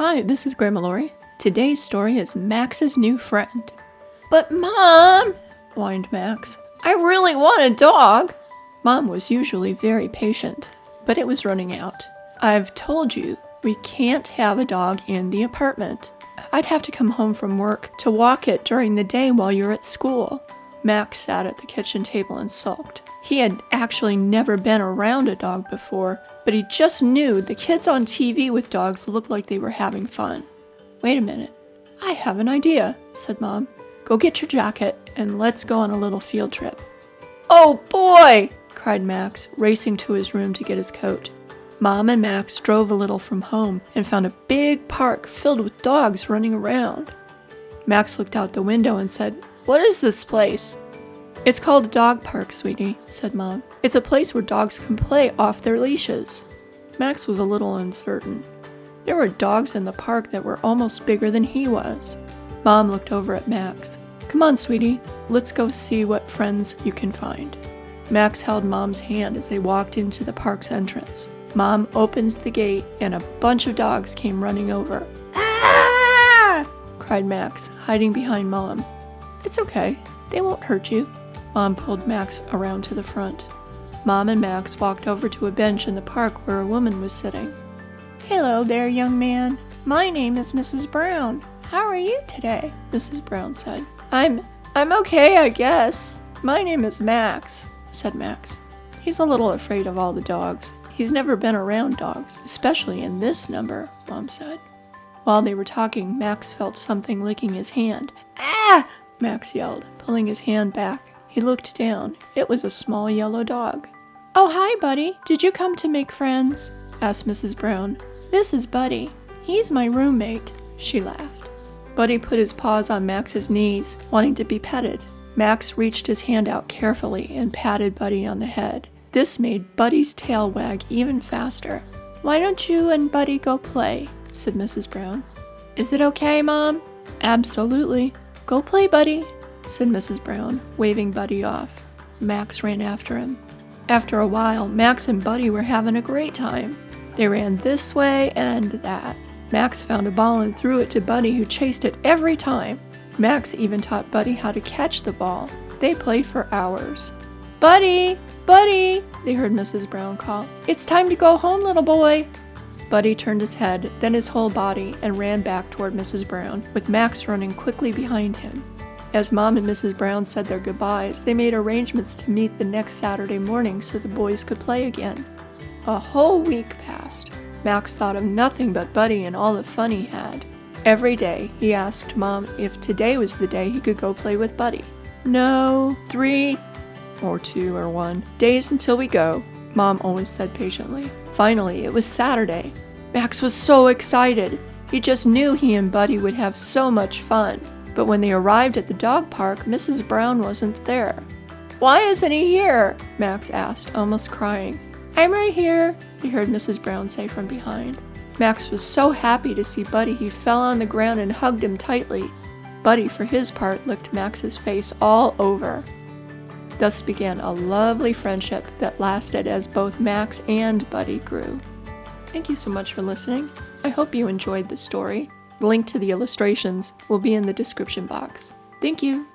Hi, this is Grandma Laurie. Today's story is Max's new friend. But Mom, whined Max, I really want a dog. Mom was usually very patient, but it was running out. I've told you, we can't have a dog in the apartment. I'd have to come home from work to walk it during the day while you're at school. Max sat at the kitchen table and sulked. He had actually never been around a dog before, but he just knew the kids on TV with dogs looked like they were having fun. Wait a minute. I have an idea, said Mom. Go get your jacket and let's go on a little field trip. Oh boy, cried Max, racing to his room to get his coat. Mom and Max drove a little from home and found a big park filled with dogs running around. Max looked out the window and said, What is this place? It's called a dog park, sweetie, said Mom. It's a place where dogs can play off their leashes. Max was a little uncertain. There were dogs in the park that were almost bigger than he was. Mom looked over at Max. Come on, sweetie, let's go see what friends you can find. Max held Mom's hand as they walked into the park's entrance. Mom opened the gate and a bunch of dogs came running over. Ah! Cried Max, hiding behind Mom. It's okay, they won't hurt you. Mom pulled Max around to the front. Mom and Max walked over to a bench in the park where a woman was sitting. Hello there, young man. My name is Mrs. Brown. How are you today? Mrs. Brown said. I'm okay, I guess. My name is Max, said Max. He's a little afraid of all the dogs. He's never been around dogs, especially in this number, Mom said. While they were talking, Max felt something licking his hand. Ah! Max yelled, pulling his hand back. He looked down. It was a small yellow dog. Oh, hi, Buddy. Did you come to make friends? Asked Mrs. Brown. This is Buddy. He's my roommate. She laughed. Buddy put his paws on Max's knees, wanting to be petted. Max reached his hand out carefully and patted Buddy on the head. This made Buddy's tail wag even faster. Why don't you and Buddy go play? Said Mrs. Brown. Is it okay, Mom? Absolutely. Go play, Buddy, said Mrs. Brown, waving Buddy off. Max ran after him. After a while, Max and Buddy were having a great time. They ran this way and that. Max found a ball and threw it to Buddy, who chased it every time. Max even taught Buddy how to catch the ball. They played for hours. Buddy! Buddy! They heard Mrs. Brown call. It's time to go home, little boy. Buddy turned his head, then his whole body, and ran back toward Mrs. Brown, with Max running quickly behind him. As Mom and Mrs. Brown said their goodbyes, they made arrangements to meet the next Saturday morning so the boys could play again. A whole week passed. Max thought of nothing but Buddy and all the fun he had. Every day, he asked Mom if today was the day he could go play with Buddy. No, 3 or 2 or 1 days until we go, Mom always said patiently. Finally, it was Saturday. Max was so excited. He just knew he and Buddy would have so much fun. But when they arrived at the dog park, Mrs. Brown wasn't there. Why isn't he here? Max asked, almost crying. I'm right here, he heard Mrs. Brown say from behind. Max was so happy to see Buddy he fell on the ground and hugged him tightly. Buddy, for his part, licked Max's face all over. Thus began a lovely friendship that lasted as both Max and Buddy grew. Thank you so much for listening. I hope you enjoyed the story. The link to the illustrations will be in the description box. Thank you.